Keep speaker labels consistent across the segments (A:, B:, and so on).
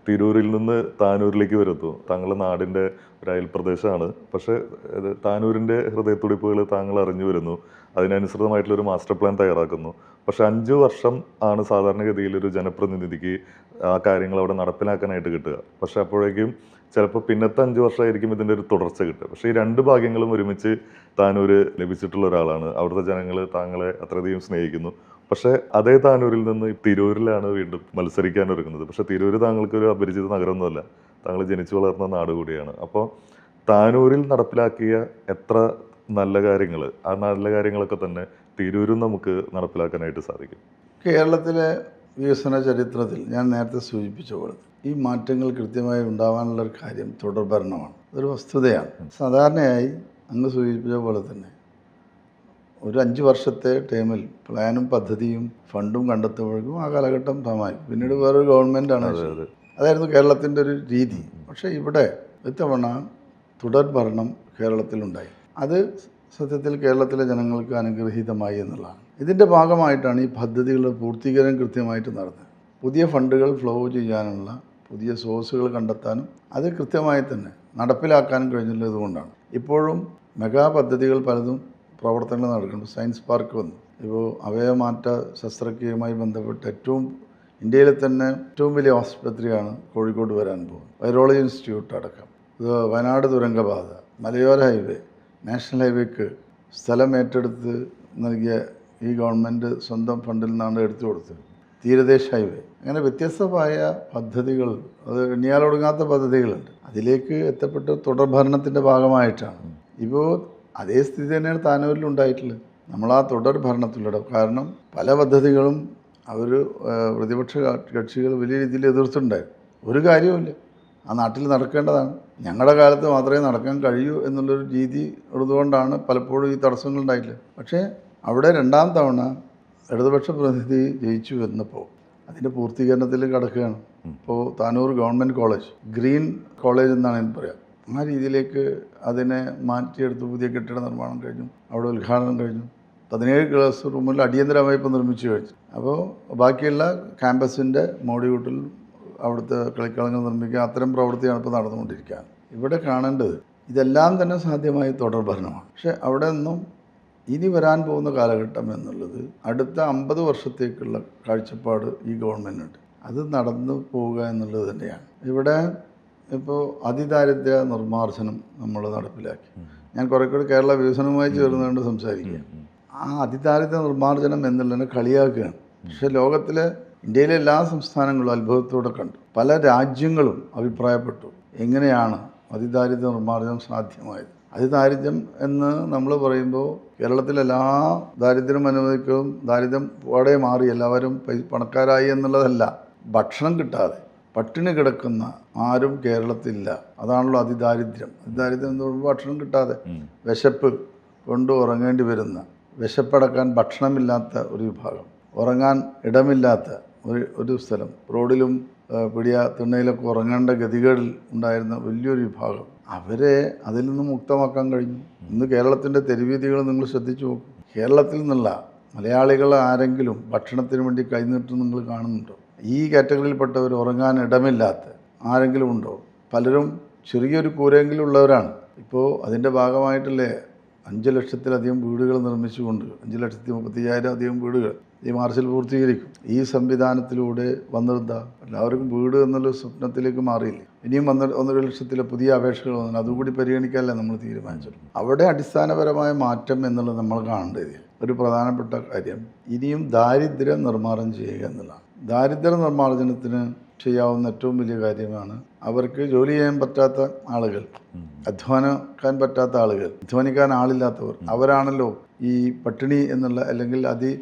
A: തിരൂരിൽ നിന്ന് താനൂരിലേക്ക് വരുന്നു. താങ്കളുടെ നാടിൻ്റെ ഒരു അയൽപ്രദേശമാണ്. പക്ഷേ താനൂരിൻ്റെ ഹൃദയത്തുടിപ്പുകൾ താങ്കൾ അറിഞ്ഞു വരുന്നു. അതിനനുസൃതമായിട്ടുള്ളൊരു മാസ്റ്റർ പ്ലാൻ തയ്യാറാക്കുന്നു. പക്ഷെ 5 വർഷം ആണ് സാധാരണഗതിയിൽ ഒരു ജനപ്രതിനിധിക്ക് ആ കാര്യങ്ങൾ അവിടെ നടപ്പിലാക്കാനായിട്ട് കിട്ടുക. പക്ഷെ അപ്പോഴേക്കും ചിലപ്പോൾ പിന്നത്തെ 5 വർഷമായിരിക്കും ഇതിൻ്റെ ഒരു തുടർച്ച കിട്ടുക. പക്ഷേ ഈ 2 ഭാഗ്യങ്ങളും ഒരുമിച്ച് താനൂര് ലഭിച്ചിട്ടുള്ള ഒരാളാണ്. അവിടുത്തെ ജനങ്ങൾ താങ്കളെ അത്രയധികം സ്നേഹിക്കുന്നു. പക്ഷേ അതേ താനൂരിൽ നിന്ന് തിരൂരിലാണ് വീണ്ടും മത്സരിക്കാൻ ഒരുങ്ങുന്നത്. പക്ഷേ തിരൂര് താങ്കൾക്കൊരു അപരിചിത നഗരമൊന്നുമല്ല. താങ്കൾ ജനിച്ചു വളർന്ന നാട് കൂടിയാണ്. അപ്പോൾ താനൂരിൽ നടപ്പിലാക്കിയ എത്ര നല്ല കാര്യങ്ങൾ, ആ നല്ല കാര്യങ്ങളൊക്കെ തന്നെ തിരൂരും നമുക്ക് നടപ്പിലാക്കാനായിട്ട് സാധിക്കും.
B: കേരളത്തിലെ വികസന ചരിത്രത്തിൽ ഞാൻ നേരത്തെ സൂചിപ്പിച്ച പോലെ ഈ മാറ്റങ്ങൾ കൃത്യമായി ഉണ്ടാവാനുള്ളൊരു കാര്യം തുടർഭരണമാണ്. അതൊരു വസ്തുതയാണ്. സാധാരണയായി അങ്ങ് സൂചിപ്പിച്ച പോലെ തന്നെ ഒരു 5 വർഷത്തെ ടൈമിൽ പ്ലാനും പദ്ധതിയും ഫണ്ടും കണ്ടെത്തുമ്പോഴേക്കും ആ കാലഘട്ടം സമായി. പിന്നീട് വേറൊരു ഗവൺമെൻറ്റാണ്. അതായിരുന്നു കേരളത്തിൻ്റെ ഒരു രീതി. പക്ഷേ ഇവിടെ ഇത്തവണ തുടർഭരണം കേരളത്തിലുണ്ടായി. അത് സത്യത്തിൽ കേരളത്തിലെ ജനങ്ങൾക്ക് അനുഗ്രഹീതമായി എന്നുള്ളതാണ്. ഇതിൻ്റെ ഭാഗമായിട്ടാണ് ഈ പദ്ധതികളുടെ പൂർത്തീകരണം കൃത്യമായിട്ട് നടന്നത്. പുതിയ ഫണ്ടുകൾ ഫ്ലോ ചെയ്യാനുള്ള പുതിയ സോഴ്സുകൾ കണ്ടെത്താനും അത് കൃത്യമായി തന്നെ നടപ്പിലാക്കാനും കഴിഞ്ഞുള്ളത് കൊണ്ടാണ് ഇപ്പോഴും മെഗാ പദ്ധതികൾ പലതും പ്രവർത്തനങ്ങൾ നടക്കുന്നുണ്ട്. സയൻസ് പാർക്ക് വന്നു. ഇപ്പോൾ അവയവമാറ്റ ശസ്ത്രക്രിയയുമായി ബന്ധപ്പെട്ട് ഇന്ത്യയിലെ തന്നെ ഏറ്റവും വലിയ ആശുപത്രിയാണ് കോഴിക്കോട് വരാൻ പോകുന്നത്. വൈറോളജി ഇൻസ്റ്റിറ്റ്യൂട്ട് അടക്കം, വയനാട് തുരങ്കപാത, മലയോര ഹൈവേ, നാഷണൽ ഹൈവേക്ക് സ്ഥലം ഏറ്റെടുത്ത് നൽകിയ ഈ ഗവൺമെൻറ് സ്വന്തം ഫണ്ടിൽ നിന്നാണ് എടുത്തു കൊടുത്തത്. തീരദേശ ഹൈവേ, അങ്ങനെ വ്യത്യസ്തമായ പദ്ധതികൾ, അത് എണ്ണിയാലൊടുങ്ങാത്ത പദ്ധതികളുണ്ട്. അതിലേക്ക് എത്തപ്പെട്ട തുടർഭരണത്തിൻ്റെ ഭാഗമായിട്ടാണ്. ഇപ്പോൾ അതേ സ്ഥിതി തന്നെയാണ് താനൂരിൽ ഉണ്ടായിട്ടുള്ളത്. നമ്മൾ ആ തുടർ ഭരണത്തിലൂടെ, കാരണം പല പദ്ധതികളും അവർ പ്രതിപക്ഷ കക്ഷികൾ വലിയ രീതിയിൽ എതിർത്തുണ്ടായിരുന്നു. ഒരു കാര്യവുമില്ല, ആ നാട്ടിൽ നടക്കേണ്ടതാണ്, ഞങ്ങളുടെ കാലത്ത് മാത്രമേ നടക്കാൻ കഴിയൂ എന്നുള്ളൊരു രീതി ഉള്ളതുകൊണ്ടാണ് പലപ്പോഴും ഈ തടസ്സങ്ങൾ ഉണ്ടായിട്ടില്ല. പക്ഷേ അവിടെ 2ാം തവണ ഇടതുപക്ഷ പ്രതിനിധി ജയിച്ചു വന്നപ്പോൾ അതിൻ്റെ പൂർത്തീകരണത്തിൽ കിടക്കുകയാണ്. ഇപ്പോൾ Tanur government college, green college എന്നാണ് എനിക്ക് പറയാം, ആ രീതിയിലേക്ക് അതിനെ മാറ്റിയെടുത്ത് പുതിയ കെട്ടിട നിർമ്മാണം കഴിഞ്ഞു. അവിടെ ഉദ്ഘാടനം കഴിഞ്ഞു. 17 ക്ലാസ് റൂമിൽ അടിയന്തരമായി ഇപ്പോൾ നിർമ്മിച്ചു കഴിഞ്ഞു. അപ്പോൾ ബാക്കിയുള്ള ക്യാമ്പസിൻ്റെ മോഡിയൂട്ടിൽ അവിടുത്തെ കളിക്കളങ്ങൾ നിർമ്മിക്കുക, അത്തരം പ്രവൃത്തിയാണ് ഇപ്പോൾ നടന്നുകൊണ്ടിരിക്കുക. ഇവിടെ കാണേണ്ടത് ഇതെല്ലാം തന്നെ സാധ്യമായ തുടർഭരണമാണ്. പക്ഷേ അവിടെ നിന്നും ഇനി വരാൻ പോകുന്ന കാലഘട്ടം എന്നുള്ളത് അടുത്ത 50 വർഷത്തേക്കുള്ള കാഴ്ചപ്പാട് ഈ ഗവൺമെൻറ്റുണ്ട്. അത് നടന്നു പോവുക എന്നുള്ളത് തന്നെയാണ്. ഇവിടെ ഇപ്പോൾ അതിദാരിദ്ര്യ നിർമ്മാർജ്ജനം നമ്മൾ നടപ്പിലാക്കി. ഞാൻ കുറേക്കൂടി കേരള വികസനവുമായി ചേർന്നുകൊണ്ട് സംസാരിക്കുക. ആ അതിദാരിദ്ര്യ നിർമ്മാർജ്ജനം എന്നുള്ളതിനെ കളിയാക്കുകയാണ്. പക്ഷേ ഇന്ത്യയിലെ എല്ലാ സംസ്ഥാനങ്ങളും അത്ഭുതത്തോടെ കണ്ടു. പല രാജ്യങ്ങളും അഭിപ്രായപ്പെട്ടു എങ്ങനെയാണ് അതിദാരിദ്ര്യ നിർമ്മാർജ്ജനം സാധ്യമായത്. അതിദാരിദ്ര്യം എന്ന് നമ്മൾ പറയുമ്പോൾ കേരളത്തിലെല്ലാ ദാരിദ്ര്യം അനുവദിക്കും, ദാരിദ്ര്യം പാടെ മാറി എല്ലാവരും പണക്കാരായി എന്നുള്ളതല്ല. ഭക്ഷണം കിട്ടാതെ പട്ടിണി കിടക്കുന്ന ആരും കേരളത്തിലില്ല. അതാണല്ലോ അതിദാരിദ്ര്യം. അതിദാരിദ്ര്യം എന്ന് പറയുമ്പോൾ ഭക്ഷണം കിട്ടാതെ വിശപ്പ് കൊണ്ട് ഉറങ്ങേണ്ടി വരുന്ന, വിശപ്പടക്കാൻ ഭക്ഷണമില്ലാത്ത ഒരു വിഭാഗം, ഉറങ്ങാൻ ഇടമില്ലാത്ത ഒരു സ്ഥലം, റോഡിലും തിണ്ണയിലൊക്കെ ഉറങ്ങേണ്ട ഗതികേടിൽ ഉണ്ടായിരുന്ന വലിയൊരു വിഭാഗം, അവരെ അതിൽ നിന്ന് മുക്തമാക്കാൻ കഴിഞ്ഞു. ഇന്ന് കേരളത്തിൻ്റെ തെരുവീതികൾ നിങ്ങൾ ശ്രദ്ധിച്ചു നോക്കും. കേരളത്തിൽ നിന്നുള്ള മലയാളികൾ ആരെങ്കിലും ഭക്ഷണത്തിന് വേണ്ടി കൈനീട്ടും നിങ്ങൾ കാണുന്നുണ്ടോ? ഈ കാറ്റഗറിയിൽപ്പെട്ടവർ, ഉറങ്ങാൻ ഇടമില്ലാത്ത ആരെങ്കിലും ഉണ്ടോ? പലരും ചെറിയൊരു കൂരെങ്കിലും ഉള്ളവരാണ്. ഇപ്പോൾ അതിൻ്റെ ഭാഗമായിട്ടല്ലേ 5 ലക്ഷത്തിലധികം വീടുകൾ നിർമ്മിച്ചുകൊണ്ട് 5,35,000 അധികം വീടുകൾ ഈ മാർച്ചിൽ പൂർത്തീകരിക്കും. ഈ സംവിധാനത്തിലൂടെ വന്നിരുന്ന എല്ലാവർക്കും വീട് എന്നുള്ള സ്വപ്നത്തിലേക്ക് മാറിയില്ലേ. ഇനിയും 1.5 ലക്ഷത്തിലെ പുതിയ അപേക്ഷകൾ വന്നാൽ അതുകൂടി പരിഗണിക്കാനല്ലേ നമ്മൾ തീരുമാനിച്ചത്. അവിടെ അടിസ്ഥാനപരമായ മാറ്റം എന്നുള്ളത് നമ്മൾ കാണേണ്ടത് ഒരു പ്രധാനപ്പെട്ട കാര്യം ഇനിയും ദാരിദ്ര്യം നിർമ്മാർജ്ജനം ചെയ്യുക എന്നുള്ളതാണ്. ദാരിദ്ര്യ നിർമ്മാർജ്ജനത്തിന് ചെയ്യാവുന്ന ഏറ്റവും വലിയ കാര്യമാണ് അവർക്ക് ജോലി ചെയ്യാൻ പറ്റാത്ത ആളുകൾ, അധ്വാനിക്കാൻ പറ്റാത്ത ആളുകൾ, അധ്വാനിക്കാൻ ആളില്ലാത്തവർ, അവരാണല്ലോ ഈ പട്ടിണി എന്നുള്ള അല്ലെങ്കിൽ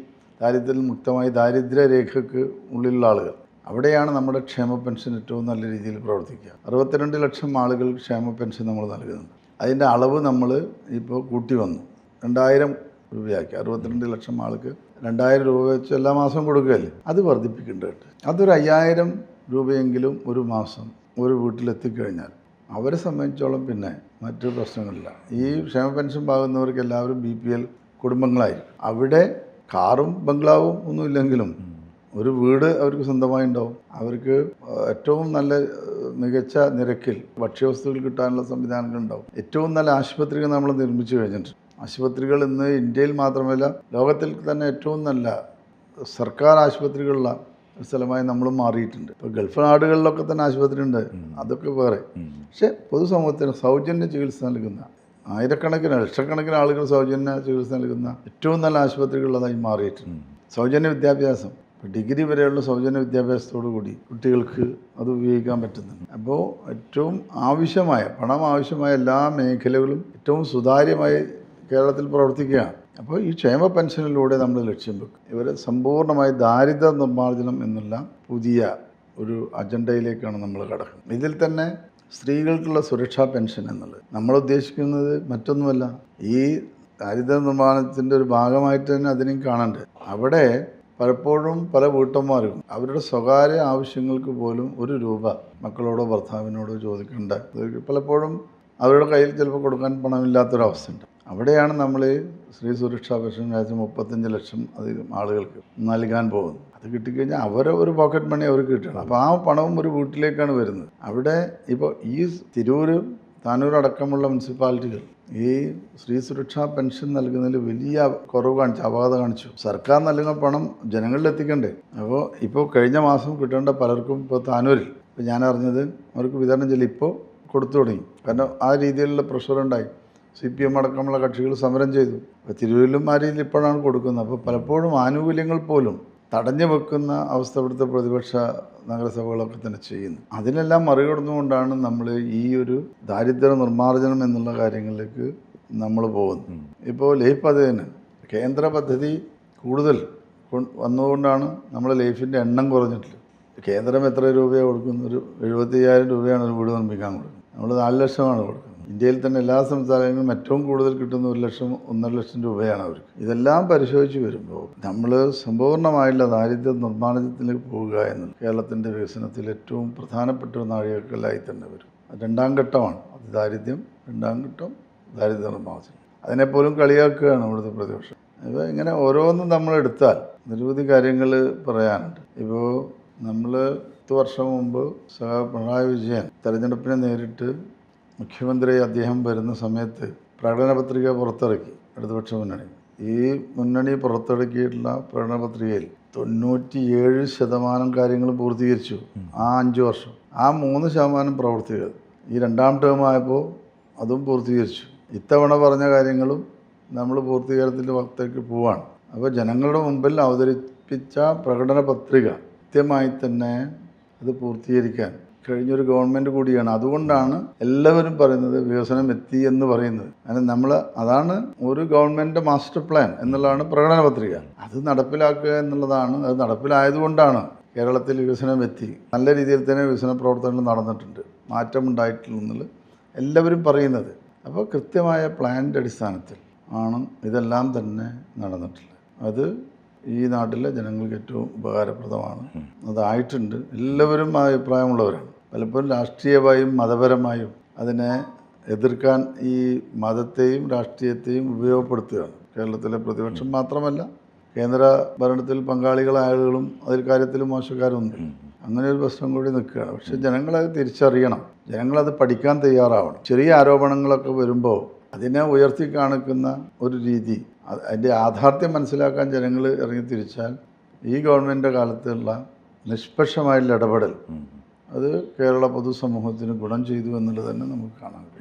B: ദാരിദ്ര്യത്തിൽ മുക്തമായി ദാരിദ്ര്യരേഖയ്ക്ക് ഉള്ളിലുള്ള ആളുകൾ. അവിടെയാണ് നമ്മുടെ ക്ഷേമ പെൻഷൻ ഏറ്റവും നല്ല രീതിയിൽ പ്രവർത്തിക്കുക. 62 ലക്ഷം ആളുകൾ ക്ഷേമ പെൻഷൻ നമ്മൾ നൽകുന്നുണ്ട്. അതിൻ്റെ അളവ് നമ്മൾ ഇപ്പോൾ കൂട്ടി വന്നു, 2000 രൂപയാക്കി. 62 ലക്ഷം ആൾക്ക് 2000 രൂപ വെച്ച് എല്ലാ മാസവും കൊടുക്കുകയല്ലേ, അത് വർദ്ധിപ്പിക്കേണ്ടതുണ്ട്. അതൊരു 5000 രൂപയെങ്കിലും ഒരു മാസം ഒരു വീട്ടിലെത്തിക്കഴിഞ്ഞാൽ അവരെ സംബന്ധിച്ചോളം പിന്നെ മറ്റു പ്രശ്നങ്ങളില്ല. ഈ ക്ഷേമ പെൻഷൻ വാങ്ങുന്നവർക്ക് എല്ലാവരും BPL കുടുംബങ്ങളായിരിക്കും. അവിടെ കാറും ബംഗ്ലാവും ഒന്നുമില്ലെങ്കിലും ഒരു വീട് അവർക്ക് സ്വന്തമായി ഉണ്ടാവും. അവർക്ക് ഏറ്റവും നല്ല മികച്ച നിരക്കിൽ ഭക്ഷ്യവസ്തുക്കൾ കിട്ടാനുള്ള സംവിധാനങ്ങൾ ഉണ്ടാവും. ഏറ്റവും നല്ല ആശുപത്രികൾ നമ്മൾ നിർമ്മിച്ചു കഴിഞ്ഞിട്ടുണ്ട്. ആശുപത്രികൾ ഇന്ന് ഇന്ത്യയിൽ മാത്രമല്ല ലോകത്തിൽ തന്നെ ഏറ്റവും നല്ല സർക്കാർ ആശുപത്രികളുള്ള ഒരു സ്ഥലമായി നമ്മൾ മാറിയിട്ടുണ്ട്. ഇപ്പോൾ ഗൾഫ് നാടുകളിലൊക്കെ തന്നെ ആശുപത്രി ഉണ്ട്, അതൊക്കെ വേറെ. പക്ഷേ പൊതുസമൂഹത്തിന് സൗജന്യ ചികിത്സ നൽകുന്ന ആയിരക്കണക്കിന് ലക്ഷക്കണക്കിന് ആളുകൾ സൗജന്യ ചികിത്സ നൽകുന്ന ഏറ്റവും നല്ല ആശുപത്രികളുള്ളതായി മാറിയിട്ടുണ്ട്. സൗജന്യ വിദ്യാഭ്യാസം, ഡിഗ്രി വരെയുള്ള സൗജന്യ വിദ്യാഭ്യാസത്തോടു കൂടി കുട്ടികൾക്ക് അത് ഉപയോഗിക്കാൻ പറ്റുന്നുണ്ട്. അപ്പോൾ ഏറ്റവും ആവശ്യമായ പണം ആവശ്യമായ എല്ലാ മേഖലകളും ഏറ്റവും സുതാര്യമായി കേരളത്തിൽ പ്രവർത്തിക്കുകയാണ്. അപ്പോൾ ഈ ക്ഷേമ പെൻഷനിലൂടെ നമ്മൾ ലക്ഷ്യം വെക്കും ഇവരെ സമ്പൂർണ്ണമായി ദാരിദ്ര്യ നിർമ്മാർജ്ജനം എന്നുള്ള പുതിയ ഒരു അജണ്ടയിലേക്കാണ് നമ്മൾ കടക്കുന്നത്. ഇതിൽ തന്നെ സ്ത്രീകൾക്കുള്ള സുരക്ഷാ പെൻഷൻ എന്നുള്ളത് നമ്മൾ ഉദ്ദേശിക്കുന്നത് മറ്റൊന്നുമല്ല, ഈ ദാരിദ്ര്യ നിർമ്മാർജ്ജനത്തിൻ്റെ ഒരു ഭാഗമായിട്ട് തന്നെ അതിനെയും കാണണ്ട്. അവിടെ പലപ്പോഴും പല വീട്ടമ്മമാരും അവരുടെ സ്വകാര്യ ആവശ്യങ്ങൾക്ക് പോലും ₹1 മക്കളോടോ ഭർത്താവിനോടോ ചോദിക്കേണ്ട, പലപ്പോഴും അവരുടെ കയ്യിൽ ചിലപ്പോൾ കൊടുക്കാൻ പണമില്ലാത്തൊരവസ്ഥയുണ്ട്. അവിടെയാണ് നമ്മൾ സ്ത്രീ സുരക്ഷാ പെൻഷൻ 35 ലക്ഷം അധികം ആളുകൾക്ക് നൽകാൻ പോകുന്നത്. അത് കിട്ടിക്കഴിഞ്ഞാൽ അവരെ ഒരു പോക്കറ്റ് മണി അവർക്ക് കിട്ടണം. അപ്പോൾ ആ പണവും ഒരു വീട്ടിലേക്കാണ് വരുന്നത്. അവിടെ ഇപ്പോൾ ഈ തിരൂർ, താനൂർ അടക്കമുള്ള മുനിസിപ്പാലിറ്റികൾ ഈ സ്ത്രീ സുരക്ഷാ പെൻഷൻ നൽകുന്നതിൽ വലിയ കുറവ് കാണിച്ചു, അപാകത കാണിച്ചു. സർക്കാർ നൽകുന്ന പണം ജനങ്ങളിൽ എത്തിക്കണ്ടേ? അപ്പോൾ ഇപ്പോൾ കഴിഞ്ഞ മാസം കിട്ടേണ്ട പലർക്കും ഇപ്പോൾ താനൂരിൽ ഇപ്പോൾ ഞാൻ അറിഞ്ഞത് അവർക്ക് വിതരണം ചെയ്യില്ല, ഇപ്പോൾ കൊടുത്തു തുടങ്ങി. കാരണം ആ രീതിയിലുള്ള പ്രഷറുണ്ടായി. CPM അടക്കമുള്ള കക്ഷികൾ സമരം ചെയ്തു. അപ്പോൾ തിരുവല്ലൂരും ആ രീതിയിൽ ഇപ്പോഴാണ് കൊടുക്കുന്നത്. അപ്പോൾ പലപ്പോഴും ആനുകൂല്യങ്ങൾ പോലും തടഞ്ഞു വെക്കുന്ന അവസ്ഥ ഇവിടുത്തെ പ്രതിപക്ഷ നഗരസഭകളൊക്കെ തന്നെ ചെയ്യുന്നു. അതിനെല്ലാം മറികടന്നുകൊണ്ടാണ് നമ്മൾ ഈ ഒരു ദാരിദ്ര്യ നിർമ്മാർജ്ജനം എന്നുള്ള കാര്യങ്ങളിലേക്ക് നമ്മൾ പോകുന്നത്. ഇപ്പോൾ ലൈഫ് പദ്ധതിന് കേന്ദ്ര പദ്ധതി കൂടുതൽ വന്നുകൊണ്ടാണ് നമ്മൾ ലൈഫിൻ്റെ എണ്ണം കുറഞ്ഞിട്ടുള്ളത്. കേന്ദ്രം എത്ര രൂപയാണ് കൊടുക്കുന്നത്? ഒരു 75,000 രൂപയാണ് ഒരു വീട് നിർമ്മിക്കാൻ കൊടുക്കുന്നത്. നമ്മൾ 4 ലക്ഷമാണ് കൊടുക്കുന്നത്. ഇന്ത്യയിൽ തന്നെ എല്ലാ സംസ്ഥാനങ്ങളിലും ഏറ്റവും കൂടുതൽ കിട്ടുന്ന 1 ലക്ഷം 1.5 ലക്ഷം രൂപയാണ് അവർക്ക്. ഇതെല്ലാം പരിശോധിച്ച് വരുമ്പോൾ നമ്മൾ സമ്പൂർണ്ണമായുള്ള ദാരിദ്ര്യ നിർമ്മാർജ്ജനത്തിലേക്ക് പോവുക എന്നുള്ളത് കേരളത്തിൻ്റെ വികസനത്തിൽ ഏറ്റവും പ്രധാനപ്പെട്ട ഒരു നാഴികക്കല്ലായി തന്നെ വരും. 2ാം ഘട്ടമാണ് അത് ദാരിദ്ര്യം, 2ാം ഘട്ടം ദാരിദ്ര്യ നിർമ്മാർജ്ജനം. അതിനെപ്പോലും കളിയാക്കുകയാണ് ഇവിടുത്തെ പ്രതിപക്ഷം. ഇപ്പോൾ ഇങ്ങനെ ഓരോന്നും നമ്മളെടുത്താൽ നിരവധി കാര്യങ്ങൾ പറയാനുണ്ട്. ഇപ്പോൾ നമ്മൾ 10 വർഷം മുമ്പ് പിണറായി വിജയൻ തെരഞ്ഞെടുപ്പിനെ നേരിട്ട് മുഖ്യമന്ത്രി അദ്ദേഹം വരുന്ന സമയത്ത് പ്രകടന പത്രിക പുറത്തിറക്കി ഇടതുപക്ഷ മുന്നണി. ഈ മുന്നണി പുറത്തിറക്കിയിട്ടുള്ള പ്രകടന പത്രികയിൽ 97% കാര്യങ്ങളും പൂർത്തീകരിച്ചു ആ 5 വർഷം. ആ 3% പ്രവർത്തികൾ ഈ 2ാം ടേം ആയപ്പോൾ അതും പൂർത്തീകരിച്ചു. ഇത്തവണ പറഞ്ഞ കാര്യങ്ങളും നമ്മൾ പൂർത്തീകരണത്തിൻ്റെ വക്തേക്ക് പോവാണ്. അപ്പോൾ ജനങ്ങളുടെ മുമ്പിൽ അവതരിപ്പിച്ച പ്രകടന പത്രിക കൃത്യമായി തന്നെ അത് പൂർത്തീകരിക്കാൻ കഴിഞ്ഞൊരു ഗവൺമെൻറ് കൂടിയാണ്. അതുകൊണ്ടാണ് എല്ലാവരും പറയുന്നത് വികസനം എത്തി എന്ന് പറയുന്നത്. കാരണം നമ്മൾ അതാണ് ഒരു ഗവൺമെൻറ് മാസ്റ്റർ പ്ലാൻ എന്നുള്ളതാണ് പ്രകടന പത്രിക. അത് നടപ്പിലാക്കുക എന്നുള്ളതാണ്. അത് നടപ്പിലായതുകൊണ്ടാണ് കേരളത്തിൽ വികസനം എത്തി. നല്ല രീതിയിൽ തന്നെ വികസന പ്രവർത്തനങ്ങൾ നടന്നിട്ടുണ്ട്, മാറ്റമുണ്ടായിട്ടുണ്ടെന്നുള്ളത് എല്ലാവരും പറയുന്നത്. അപ്പോൾ കൃത്യമായ പ്ലാനിൻ്റെ അടിസ്ഥാനത്തിൽ ആണ് ഇതെല്ലാം തന്നെ നടന്നിട്ടുള്ളത്. അത് ഈ നാട്ടിലെ ജനങ്ങൾക്ക് ഏറ്റവും ഉപകാരപ്രദമാണ്. അതായിട്ടുണ്ട്. എല്ലാവരും ആ അഭിപ്രായമുള്ളവരാണ്. പലപ്പോഴും രാഷ്ട്രീയമായും മതപരമായും അതിനെ എതിർക്കാൻ ഈ മതത്തെയും രാഷ്ട്രീയത്തെയും ഉപയോഗപ്പെടുത്തുകയാണ്. കേരളത്തിലെ പ്രതിപക്ഷം മാത്രമല്ല, കേന്ദ്ര ഭരണത്തിൽ പങ്കാളികളായ ആളുകളും അതിൽ കാര്യത്തിൽ മോശക്കാരുണ്ട്. അങ്ങനെ ഒരു പ്രശ്നം കൂടി നിൽക്കുകയാണ്. പക്ഷേ ജനങ്ങളത് തിരിച്ചറിയണം, ജനങ്ങളത് പഠിക്കാൻ തയ്യാറാവണം. ചെറിയ ആരോപണങ്ങളൊക്കെ വരുമ്പോൾ അതിനെ ഉയർത്തി കാണിക്കുന്ന ഒരു രീതി, അതിൻ്റെ യാഥാർത്ഥ്യം മനസ്സിലാക്കാൻ ജനങ്ങൾ ഇറങ്ങി തിരിച്ചാൽ ഈ ഗവൺമെൻറ് കാലത്തുള്ള നിഷ്പക്ഷമായുള്ള ഇടപെടൽ അത് കേരള പൊതുസമൂഹത്തിന് ഗുണം ചെയ്തു എന്നുള്ളത് തന്നെ നമുക്ക് കാണാൻ കഴിയും.